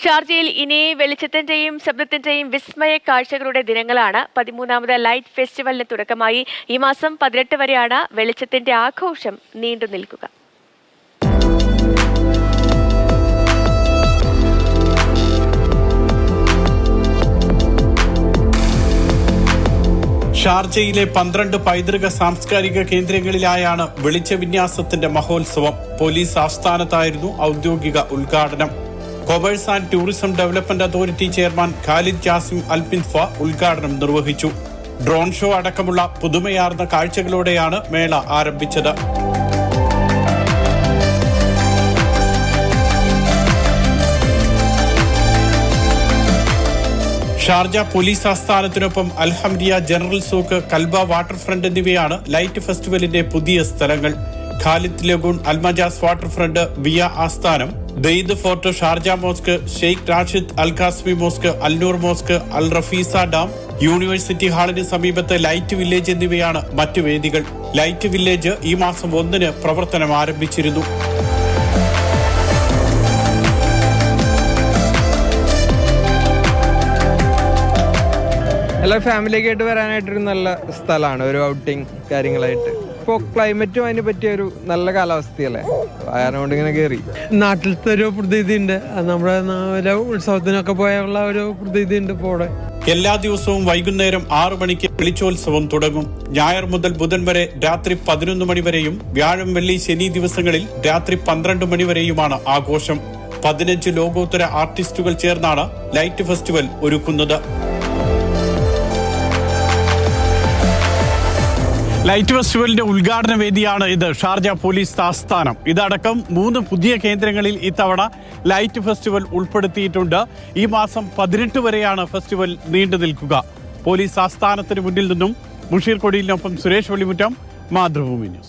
ഷാർജയിൽ ഇനി വെളിച്ചത്തിന്റെയും ശബ്ദത്തിന്റെയും വിസ്മയ കാഴ്ചകളുടെ ദിനങ്ങളാണ്. 13ാമത് ലൈറ്റ് ഫെസ്റ്റിവലിന് തുടക്കമായി. ഈ മാസം 18 വരെയാണ് വെളിച്ചത്തിന്റെ ആഘോഷം നീണ്ടു നിൽക്കുക. ഷാർജയിലെ 12 പൈതൃക സാംസ്കാരിക കേന്ദ്രങ്ങളിലായാണ് വെളിച്ചവിന്യാസത്തിന്റെ മഹോത്സവം. പോലീസ് ആസ്ഥാനത്തായിരുന്നു ഔദ്യോഗിക ഉദ്ഘാടനം. Commerce and tourism development authority chairman Khalid Jasim അൽപിൻഫ ഉദ്ഘാടനം നിർവഹിച്ചു. ഡ്രോൺ ഷോ അടക്കമുള്ള പുതുമയാർന്ന കാഴ്ചകളോടെയാണ് മേള ആരംഭിച്ചത്. ഷാർജ പോലീസ് ആസ്ഥാനത്തിനൊപ്പം അൽഹംദിയ general souk, Kalba waterfront എന്നിവയാണ് ലൈറ്റ് ഫെസ്റ്റിവലിന്റെ പുതിയ സ്ഥലങ്ങൾ. Khalid lagoon, Al Majaz waterfront, വിയ ആസ്ഥാനം, Dhaid fort, Sharjah mosque, Sheikh Rashid Al Qasimi mosque, Al Noor mosque, Al Rafisah dam, university ഹാളിന് സമീപത്ത് ലൈറ്റ് വില്ലേജ് എന്നിവയാണ് മറ്റു വേദികൾ. ലൈറ്റ് വില്ലേജ് ഈ മാസം 1 പ്രവർത്തനം ആരംഭിച്ചിരുന്നു. എല്ലാ ഫാമിലിയൊക്കെ ആയിട്ട് വരാനായിട്ടൊരു നല്ല സ്ഥലമാണ്, ഒരു ഔട്ടിങ് കാര്യങ്ങളായിട്ട്. ഇപ്പോൾ ക്ലൈമറ്റും അതിന് പറ്റിയൊരു നല്ല കാലാവസ്ഥയല്ലേ, അതുകൊണ്ട് ഇങ്ങനെ കയറി. നാട്ടിലത്തെ ഒരു പ്രതീതി ഉണ്ട്, നമ്മുടെ ഉത്സവത്തിനൊക്കെ പോയുള്ള ഒരു പ്രതീതി ഉണ്ട്. ഇപ്പോൾ എല്ലാ ദിവസവും വൈകുന്നേരം 6 മണിക്ക് വെളിച്ചോത്സവം തുടങ്ങും. ഞായർ മുതൽ ബുധൻ വരെ രാത്രി 11 മണി വരെയും വ്യാഴം, വെള്ളി, ശനി ദിവസങ്ങളിൽ രാത്രി 12 മണി വരെയുമാണ് ആഘോഷം. 15 ലോകോത്തര ആർട്ടിസ്റ്റുകൾ ചേർന്നാണ് ലൈറ്റ് ഫെസ്റ്റിവൽ ഒരുക്കുന്നത്. ലൈറ്റ് ഫെസ്റ്റിവലിന്റെ ഉദ്ഘാടന വേദിയാണ് ഇത്, ഷാർജ പോലീസ് ആസ്ഥാനം. ഇതടക്കം 3 പുതിയ കേന്ദ്രങ്ങളിൽ ഇത്തവണ ലൈറ്റ് ഫെസ്റ്റിവൽ ഉൾപ്പെടുത്തിയിട്ടുണ്ട്. ഈ മാസം 18 വരെയാണ് ഫെസ്റ്റിവൽ നീണ്ടു നിൽക്കുക. പോലീസ് ആസ്ഥാനത്തിന് മുന്നിൽ നിന്നും മുഷീർ കൊടിയിലിനൊപ്പം സുരേഷ് വെള്ളിമുറ്റം, മാതൃഭൂമി ന്യൂസ്.